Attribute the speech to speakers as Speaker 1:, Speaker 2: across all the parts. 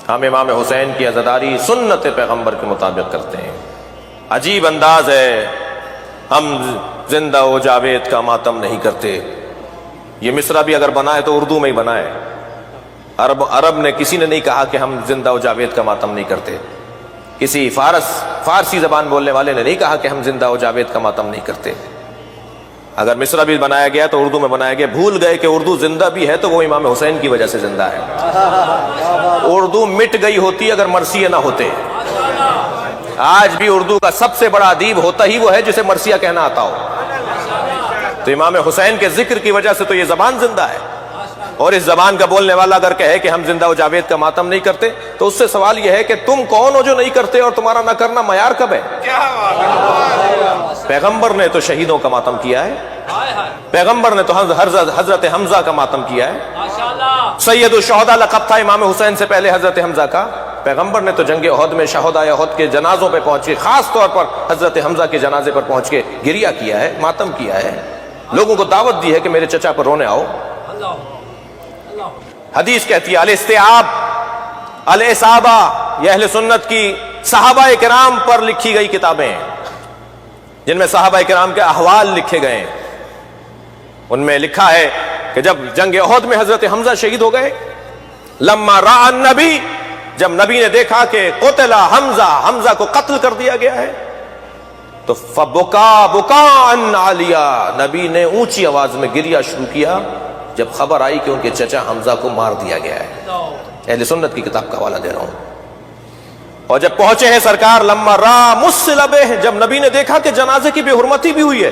Speaker 1: ہم امام حسین کی عزاداری سنت پیغمبر کے مطابق کرتے ہیں۔ عجیب انداز ہے، ہم زندہ و جاوید کا ماتم نہیں کرتے۔ یہ مصرع بھی اگر بنا ہے تو اردو میں ہی بنا ہے۔ عرب نے کسی نے نہیں کہا کہ ہم زندہ و جاوید کا ماتم نہیں کرتے۔ کسی فارسی زبان بولنے والے نے نہیں کہا کہ ہم زندہ و جاوید کا ماتم نہیں کرتے۔ اگر مصرع بھی بنایا گیا تو اردو میں بنایا گیا۔ بھول گئے کہ اردو زندہ بھی ہے تو وہ امام حسین کی وجہ سے زندہ ہے۔ اردو مٹ گئی ہوتی اگر مرثیہ نہ ہوتے۔ آج بھی اردو کا سب سے بڑا ادیب ہوتا ہی وہ ہے جسے مرثیہ کہنا آتا ہو۔ تو امام حسین کے ذکر کی وجہ سے تو یہ زبان زندہ ہے۔ اور اس زبان کا بولنے والا اگر کہے کہ ہم زندہ و جاوید کا ماتم نہیں کرتے تو اس سے سوال یہ ہے کہ تم کون ہو جو نہیں کرتے، اور تمہارا نہ کرنا معیار کب ہے؟ پیغمبر نے تو شہیدوں کا ماتم کیا ہے، پیغمبر نے تو حضرت حمزہ کا ماتم کیا ہے۔ سید الشہداء لقب تھا امام حسین سے پہلے حضرت حمزہ کا۔ پیغمبر نے تو جنگ احد میں شہدائے احد کے جنازوں پہ پہنچ کے، خاص طور پر حضرت حمزہ کے جنازے پر پہنچ کے گریہ کیا ہے، ماتم کیا ہے، لوگوں کو دعوت دی ہے کہ میرے چچا پر رونے آؤ۔ حدیث کہتی ہے الاستیعاب الاصابہ، یہ اہل سنت کی صحابہ کرام پر لکھی گئی کتابیں ہیں جن میں صحابہ کرام کے احوال لکھے گئے ہیں۔ ان میں لکھا ہے کہ جب جنگ احد میں حضرت حمزہ شہید ہو گئے، لما راى النبی، جب نبی نے دیکھا کہ قتل حمزہ، حمزہ کو قتل کر دیا گیا ہے، تو فبکا بکاء عالیا، نبی نے اونچی آواز میں گریہ شروع کیا جب خبر آئی کہ ان کے چچا حمزہ کو مار دیا گیا ہے۔ اہل سنت کی کتاب کا حوالہ دے رہا ہوں۔ اور جب پہنچے ہیں سرکار لما را مسلبہ، جب نبی نے دیکھا کہ جنازے کی بے حرمتی بھی ہوئی ہے،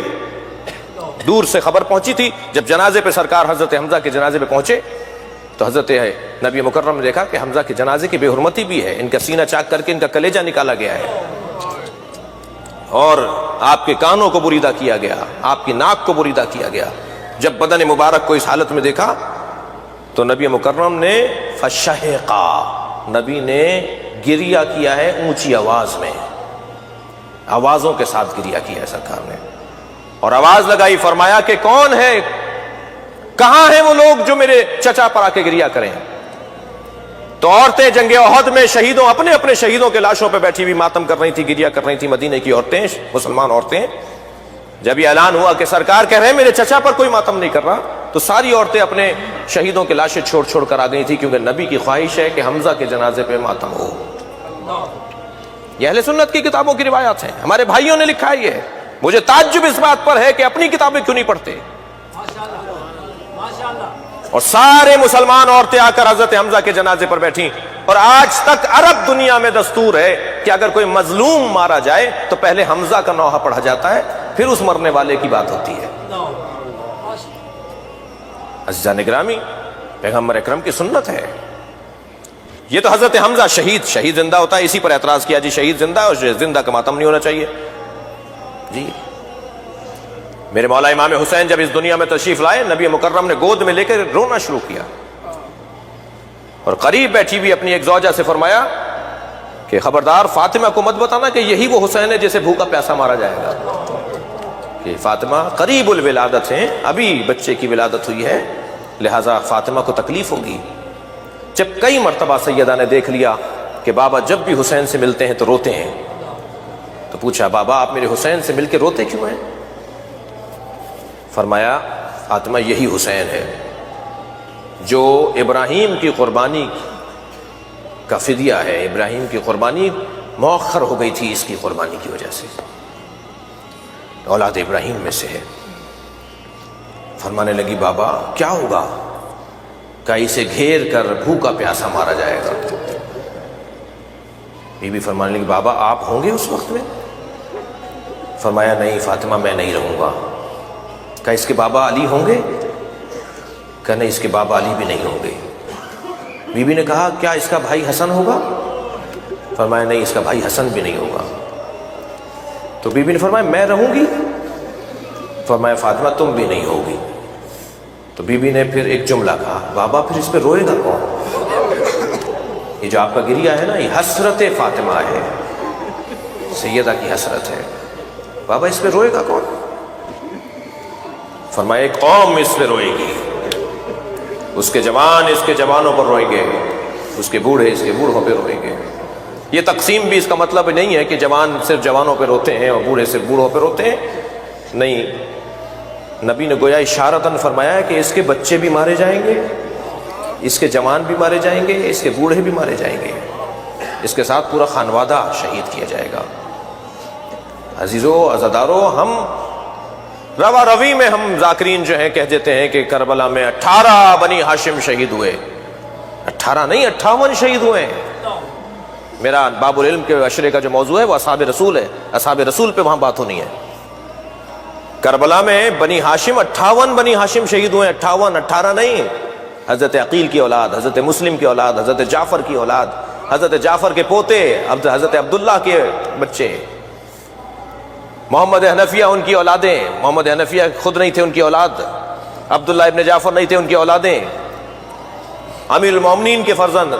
Speaker 1: دور سے خبر پہنچی تھی، جب جنازے پہ سرکار حضرت حمزہ کے جنازے پہ پہنچے تو حضرت نبی مکرم نے دیکھا کہ حمزہ کے جنازے کی بے حرمتی بھی ہے، ان کا سینہ چاک کر کے ان کا کلیجہ نکالا گیا ہے، اور آپ کے کانوں کو بریدہ کیا گیا، آپ کی ناک کو بریدہ کیا گیا۔ جب بدن مبارک کو اس حالت میں دیکھا تو نبی مکرم نے فشہقا، نبی نے گریہ کیا ہے اونچی آواز میں، آوازوں کے ساتھ گریہ کیا ہے سرکار نے، اور آواز لگائی، فرمایا کہ کون ہے، کہاں ہیں وہ لوگ جو میرے چچا پر آ کے گریہ کریں؟ تو عورتیں جنگ احد میں شہیدوں، اپنے اپنے شہیدوں کے لاشوں پہ بیٹھی ہوئی ماتم کر رہی تھی، گریہ کر رہی تھی، مدینے کی عورتیں، مسلمان عورتیں۔ جب یہ اعلان ہوا کہ سرکار کہہ رہے ہیں میرے چچا پر کوئی ماتم نہیں کر رہا، تو ساری عورتیں اپنے شہیدوں کے لاشیں چھوڑ چھوڑ کر آ گئی تھی، کیونکہ نبی کی خواہش ہے کہ حمزہ کے جنازے پہ ماتم ہو۔ یہ اہل سنت کی کتابوں کی روایات ہیں، ہمارے بھائیوں نے لکھا ہے یہ۔ مجھے تعجب اس بات پر ہے کہ اپنی کتابیں کیوں نہیں پڑھتے، اور سارے مسلمان عورتیں آ کر حضرت حمزہ کے جنازے پر بیٹھیں۔ اور آج تک عرب دنیا میں دستور ہے کہ اگر کوئی مظلوم مارا جائے تو پہلے حمزہ کا نوحہ پڑھا جاتا ہے، پھر اس مرنے والے کی بات ہوتی ہے۔ عزیزان گرامی، پیغمبر اکرم کی سنت ہے یہ۔ تو حضرت حمزہ شہید زندہ ہوتا ہے، اسی پر اعتراض کیا جی شہید زندہ ہے اور زندہ کا ماتم نہیں ہونا چاہیے جی۔ میرے مولا امام حسین جب اس دنیا میں تشریف لائے، نبی مکرم نے گود میں لے کر رونا شروع کیا، اور قریب بیٹھی ہوئی اپنی ایک زوجہ سے فرمایا کہ خبردار فاطمہ کو مت بتانا کہ یہی وہ حسین ہے جسے بھوکا پیاسا مارا جائے گا، کہ فاطمہ قریب الولادت ہیں، ابھی بچے کی ولادت ہوئی ہے، لہٰذا فاطمہ کو تکلیف ہوگی۔ جب کئی مرتبہ سیدہ نے دیکھ لیا کہ بابا جب بھی حسین سے ملتے ہیں تو روتے ہیں، تو پوچھا بابا آپ میرے حسین سے مل کے روتے کیوں ہیں؟ فرمایا فاطمہ یہی حسین ہے جو ابراہیم کی قربانی کا فدیہ ہے، ابراہیم کی قربانی مؤخر ہو گئی تھی اس کی قربانی کی وجہ سے، اولاد ابراہیم میں سے ہے۔ فرمانے لگی بابا کیا ہوگا؟ کہ اسے گھیر کر بھوکا پیاسا مارا جائے گا۔ بی بی فرمانے لگی بابا آپ ہوں گے اس وقت میں؟ فرمایا نہیں فاطمہ میں نہیں رہوں گا۔ کہ اس کے بابا علی ہوں گے؟ کہ نہیں اس کے بابا علی بھی نہیں ہوں گے۔ بی بی نے کہا کیا اس کا بھائی حسن ہوگا؟ فرمایا نہیں اس کا بھائی حسن بھی نہیں ہوگا۔ تو بی بی نے فرمایا میں رہوں گی؟ فرمایا فاطمہ تم بھی نہیں ہوگی۔ تو بی بی نے پھر ایک جملہ کہا بابا پھر اس پہ روئے گا کون؟ یہ جو آپ کا گریہ ہے نا یہ حسرت فاطمہ ہے، سیدہ کی حسرت ہے، بابا اس پہ روئے گا کون؟ فرمایا ایک قوم اس پہ روئے گی، اس کے جوان اس کے جوانوں پر روئیں گے، اس کے بوڑھے اس کے بوڑھوں پہ روئیں گے. یہ تقسیم بھی اس کا مطلب نہیں ہے کہ جوان صرف جوانوں پہ روتے ہیں اور بوڑھے صرف بوڑھوں پہ روتے ہیں. نہیں، نبی نے گویا اشارتاً فرمایا ہے کہ اس کے بچے بھی مارے جائیں گے، اس کے جوان بھی مارے جائیں گے، اس کے بوڑھے بھی مارے جائیں گے، اس کے ساتھ پورا خانوادہ شہید کیا جائے گا. عزیزو عزادارو، ہم روا روی میں ہم ذاکرین جو ہیں کہہ دیتے ہیں کہ کربلا میں 18 بنی ہاشم شہید ہوئے. 18 نہیں 58 شہید ہوئے ہیں. میرا باب العلم کے عشرے کا جو موضوع ہے وہ اصحاب رسول ہے. اصحاب رسول پہ وہاں بات ہونی ہے. کربلا میں بنی ہاشم 58 بنی ہاشم شہید ہوئے. 58، 18 نہیں. حضرت عقیل کی اولاد، حضرت مسلم کی اولاد، حضرت جعفر کی اولاد، حضرت جعفر کے پوتے، حضرت عبداللہ کے بچے، محمد حنفیہ ان کی اولادیں. محمد حنفیہ خود نہیں تھے ان کی اولاد، عبداللہ ابن جعفر نہیں تھے ان کی اولادیں. امیر المومنین کے فرزند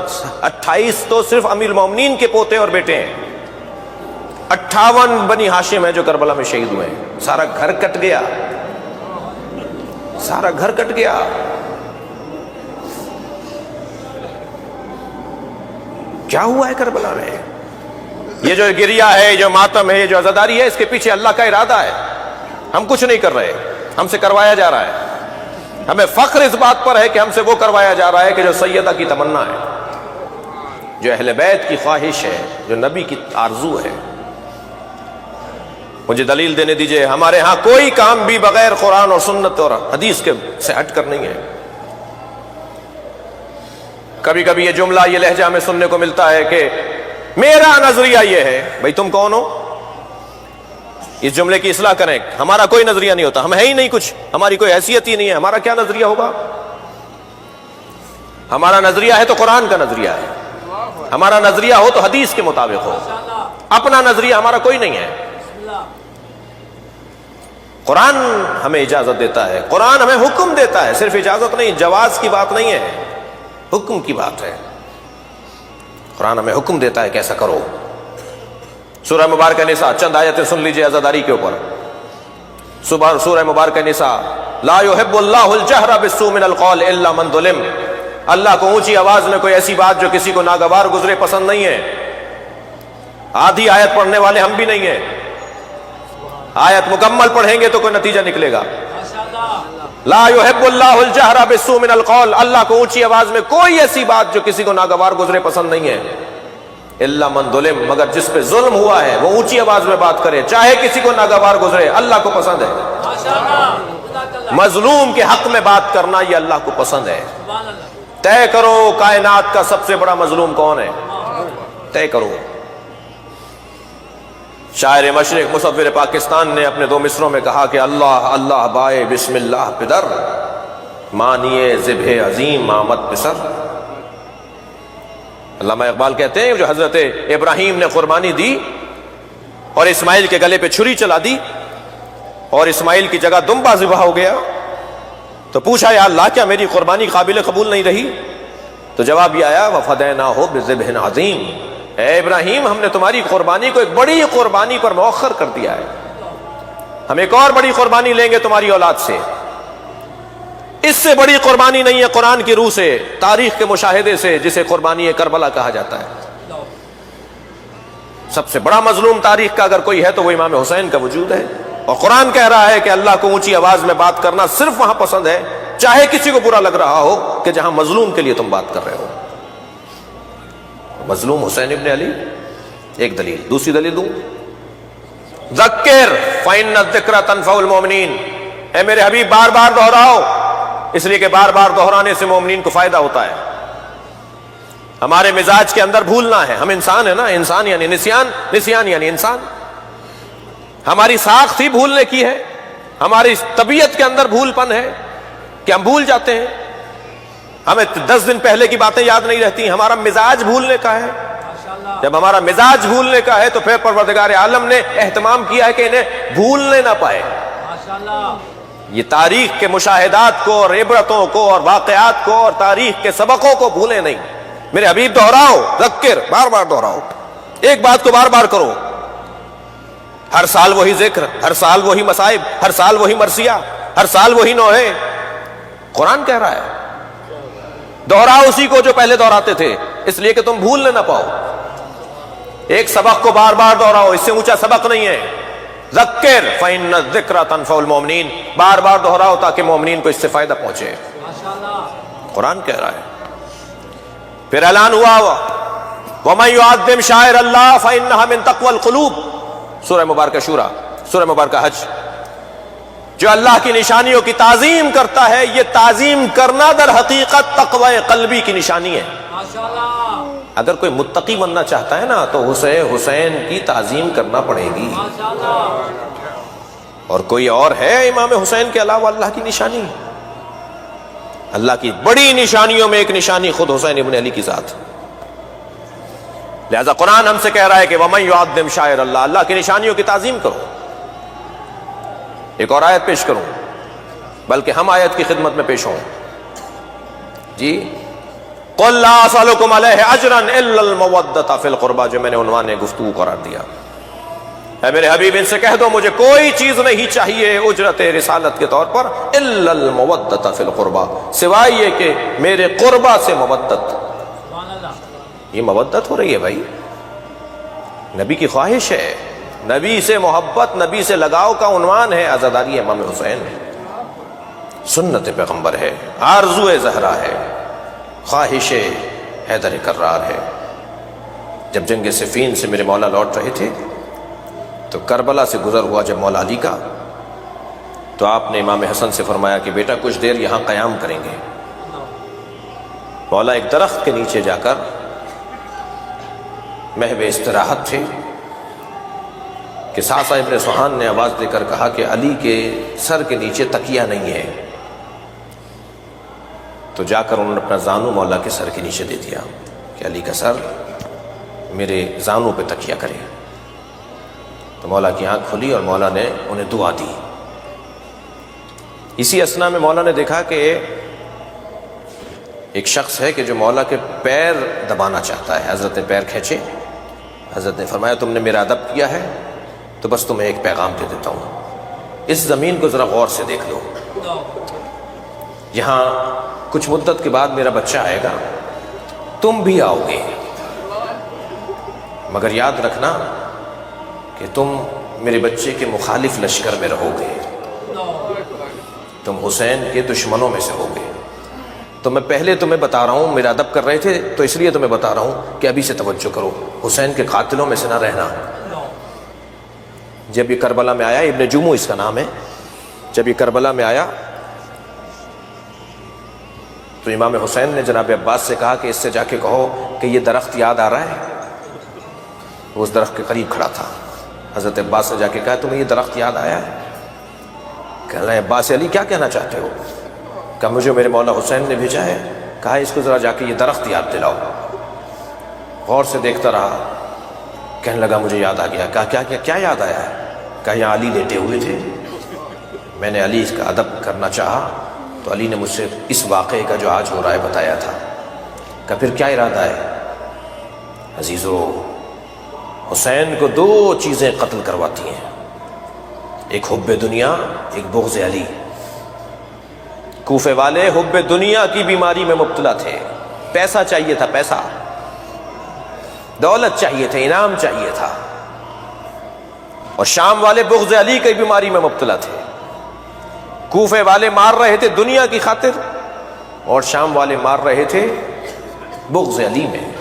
Speaker 1: 28 تو صرف امیر المومنین کے پوتے اور بیٹے ہیں. 58 بنی ہاشم ہیں جو کربلا میں شہید ہوئے ہیں. سارا گھر کٹ گیا، سارا گھر کٹ گیا. کیا ہوا ہے کربلا میں؟ یہ جو گریہ ہے، جو ماتم ہے، یہ جو عزاداری ہے، اس کے پیچھے اللہ کا ارادہ ہے. ہم کچھ نہیں کر رہے، ہم سے کروایا جا رہا ہے. ہمیں فخر اس بات پر ہے کہ ہم سے وہ کروایا جا رہا ہے کہ جو سیدہ کی تمنا ہے، جو اہل بیت کی خواہش ہے، جو نبی کی آرزو ہے. مجھے دلیل دینے دیجئے. ہمارے ہاں کوئی کام بھی بغیر قرآن اور سنت اور حدیث کے سے ہٹ کر نہیں ہے. کبھی کبھی یہ جملہ، یہ لہجہ ہمیں سننے کو ملتا ہے کہ میرا نظریہ یہ ہے. بھئی تم کون ہو؟ اس جملے کی اصلاح کریں. ہمارا کوئی نظریہ نہیں ہوتا، ہم ہے ہی نہیں کچھ، ہماری کوئی حیثیت ہی نہیں ہے. ہمارا کیا نظریہ ہوگا؟ ہمارا نظریہ ہے تو قرآن کا نظریہ ہے. ہمارا نظریہ ہو تو حدیث کے مطابق ہو. اپنا نظریہ ہمارا کوئی نہیں ہے. قرآن ہمیں اجازت دیتا ہے، قرآن ہمیں حکم دیتا ہے. صرف اجازت نہیں، جواز کی بات نہیں ہے، حکم کی بات ہے. قرآن ہمیں حکم دیتا ہے کہ ایسا کرو. سورہ مبارکہ نساء چند آیتیں سن لیجئے عزاداری کے اوپر. سورہ مبارکہ نساء، لا يحب اللہ الجہر بالسوء من القول الا من ظلم. اللہ کو اونچی آواز میں کوئی ایسی بات جو کسی کو ناگوار گزرے پسند نہیں ہے. آدھی آیت پڑھنے والے ہم بھی نہیں ہیں. آیت مکمل پڑھیں گے تو کوئی نتیجہ نکلے گا. لا يحب اللہ الجہر بالسوء من القول، اللہ کو اونچی آواز میں کوئی ایسی بات جو کسی کو ناگوار گزرے پسند نہیں ہے. الا من ظلم، مگر جس پہ ظلم ہوا ہے وہ اونچی آواز میں بات کرے، چاہے کسی کو ناگوار گزرے. اللہ کو پسند ہے مظلوم کے حق میں بات کرنا، یہ اللہ کو پسند ہے. طے کرو کائنات کا سب سے بڑا مظلوم کون ہے، طے کرو. شاعر مشرق مصور پاکستان نے اپنے 2 مصروں میں کہا کہ اللہ اللہ بائے بسم اللہ پدر، مانیے ذبح عظیم آمد پسر. علامہ اقبال کہتے ہیں جو حضرت ابراہیم نے قربانی دی اور اسماعیل کے گلے پہ چھری چلا دی اور اسماعیل کی جگہ دمبا ذبح ہو گیا، تو پوچھا یا اللہ کیا میری قربانی قابل قبول نہیں رہی؟ تو جواب یہ آیا وَفَدَيْنَاهُ بِذِبْحٍ عَظِيمٍ، اے ابراہیم ہم نے تمہاری قربانی کو ایک بڑی قربانی پر مؤخر کر دیا ہے، ہم ایک اور بڑی قربانی لیں گے تمہاری اولاد سے. اس سے بڑی قربانی نہیں ہے قرآن کی روح سے، تاریخ کے مشاہدے سے، جسے قربانی کربلا کہا جاتا ہے. سب سے بڑا مظلوم تاریخ کا اگر کوئی ہے تو وہ امام حسین کا وجود ہے. اور قرآن کہہ رہا ہے کہ اللہ کو اونچی آواز میں بات کرنا صرف وہاں پسند ہے چاہے کسی کو برا لگ رہا ہو کہ جہاں مظلوم کے لیے تم بات کر رہے ہو. مظلوم حسین ابن علی ایک دلیل. دوسری دلیل دوں، ذکر فإن الذکر تنفع المؤمنین، اے میرے حبیب بار بار دہراؤ، اس لیے کہ بار بار دہرانے سے مومنین کو فائدہ ہوتا ہے. ہمارے مزاج کے اندر بھولنا ہے، ہم انسان ہیں نا، انسان یعنی نسیان، نسیان یعنی انسان. ہماری ساخت ہی بھولنے کی ہے، ہماری طبیعت کے اندر بھول پن ہے کہ ہم بھول جاتے ہیں. ہمیں 10 دن پہلے کی باتیں یاد نہیں رہتی. ہمارا مزاج بھولنے کا ہے. جب ہمارا مزاج بھولنے کا ہے تو پھر پروردگار عالم نے اہتمام کیا ہے کہ انہیں بھولنے نہ پائے. یہ تاریخ کے مشاہدات کو اور عبرتوں کو اور واقعات کو اور تاریخ کے سبقوں کو بھولے نہیں. میرے حبیب دہراؤ، ذکر، بار بار دہراؤ، ایک بات کو بار بار کرو. ہر سال وہی ذکر، ہر سال وہی مصائب، ہر سال وہی مرثیہ، ہر سال وہی نوحے. قرآن کہہ رہا ہے دوہراؤ اسی کو جو پہلے دہراتے تھے، اس لیے کہ تم بھولنے نہ پاؤ۔ ایک سبق کو بار بار دہراؤ، اس سے اونچا سبق نہیں ہے۔ ذکر فإن الذکر تنفع المؤمنین، بار بار دہراؤ تاکہ مومنین کو اس سے فائدہ پہنچے۔ قرآن کہہ رہا ہے۔ پھر اعلان ہوا وَمَن يُعَظِّمْ شَعَائِرَ اللَّهِ فَإِنَّهَا مِن تَقْوَى الْقُلُوبِ، سورہ مبارکہ شورى، سورہ مبارکہ حج۔ جو اللہ کی نشانیوں کی تعظیم کرتا ہے، یہ تعظیم کرنا در حقیقت تقوی قلبی کی نشانی ہے۔ اگر کوئی متقی بننا چاہتا ہے نا تو حسین کی تعظیم کرنا پڑے گی۔ اور کوئی اور ہے امام حسین کے علاوہ اللہ کی نشانی؟ اللہ کی بڑی نشانیوں میں ایک نشانی خود حسین ابن علی کی ذات۔ لہذا قرآن ہم سے کہہ رہا ہے کہ وَمَن يُعَظِّمْ شَعَائِرَ اللَّهِ، اللہ کی نشانیوں کی تعظیم کرو۔ ایک اور آیت پیش کروں، بلکہ ہم آیت کی خدمت میں پیش ہوں جی۔ قُلْ لَا أَسْأَلُكُمْ عَلَيْهِ أَجْرًا إِلَّا الْمَوَدَّةَ فِي الْقُرْبَى، جو میں نے عنوان گفتگو قرار دیا۔ اے میرے حبیب ان سے کہہ دو مجھے کوئی چیز نہیں چاہیے اجرت رسالت کے طور پر الا المودۃ فی القربى، سوائے یہ کہ میرے قربا سے مودت۔ یہ مودت ہو رہی ہے بھائی، نبی کی خواہش ہے، نبی سے محبت، نبی سے لگاؤ کا عنوان ہے عزاداری امام حسین، سنت پیغمبر ہے، آرزو زہرا ہے، خواہش حیدر کرار ہے۔ جب جنگ صفین سے میرے مولا لوٹ رہے تھے تو کربلا سے گزر ہوا جب مولا علی کا، تو آپ نے امام حسن سے فرمایا کہ بیٹا کچھ دیر یہاں قیام کریں گے۔ مولا ایک درخت کے نیچے جا کر محو استراحت تھے کہ ساسا ابن سوہان نے آواز دے کر کہا کہ علی کے سر کے نیچے تکیہ نہیں ہے، تو جا کر انہوں نے اپنا زانو مولا کے سر کے نیچے دے دیا کہ علی کا سر میرے زانو پہ تکیہ کرے۔ تو مولا کی آنکھ کھلی اور مولا نے انہیں دعا دی۔ اسی اثنا میں مولا نے دیکھا کہ ایک شخص ہے کہ جو مولا کے پیر دبانا چاہتا ہے۔ حضرت نے پیر کھینچے، حضرت نے فرمایا تم نے میرا ادب کیا ہے تو بس تمہیں ایک پیغام دے دیتا ہوں، اس زمین کو ذرا غور سے دیکھ لو، یہاں کچھ مدت کے بعد میرا بچہ آئے گا، تم بھی آؤ گے، مگر یاد رکھنا کہ تم میرے بچے کے مخالف لشکر میں رہو گے، تم حسین کے دشمنوں میں سے ہوگے۔ تو میں پہلے تمہیں بتا رہا ہوں، میرا ادب کر رہے تھے تو اس لیے تمہیں بتا رہا ہوں کہ ابھی سے توجہ کرو، حسین کے قاتلوں میں سے نہ رہنا۔ جب یہ کربلا میں آیا، ابن جمو اس کا نام ہے، جب یہ کربلا میں آیا تو امام حسین نے جناب عباس سے کہا کہ اس سے جا کے کہو کہ یہ درخت یاد آ رہا ہے۔ وہ اس درخت کے قریب کھڑا تھا، حضرت عباس نے جا کے کہا تمہیں یہ درخت یاد آیا ہے؟ کہہ رہے ہیں عباس علی کیا کہنا چاہتے ہو؟ کہا مجھے میرے مولا حسین نے بھیجا ہے، کہا اس کو ذرا جا کے یہ درخت یاد دلاؤ۔ غور سے دیکھتا رہا، کہنے لگا مجھے یاد آ گیا۔ کہا کیا یاد آیا ہے؟ کہا یہاں علی لیٹے ہوئے تھے، میں نے علی اس کا ادب کرنا چاہا تو علی نے مجھ سے اس واقعے کا جو آج ہو رہا ہے بتایا تھا۔ کہا پھر کیا ارادہ ہے؟ عزیزو، حسین کو دو چیزیں قتل کرواتی ہیں، ایک حب دنیا، ایک بغض علی۔ کوفے والے حب دنیا کی بیماری میں مبتلا تھے، پیسہ چاہیے تھا، پیسہ، دولت چاہیے تھے، انعام چاہیے تھا۔ اور شام والے بغض علی کی بیماری میں مبتلا تھے۔ کوفے والے مار رہے تھے دنیا کی خاطر، اور شام والے مار رہے تھے بغض علی میں۔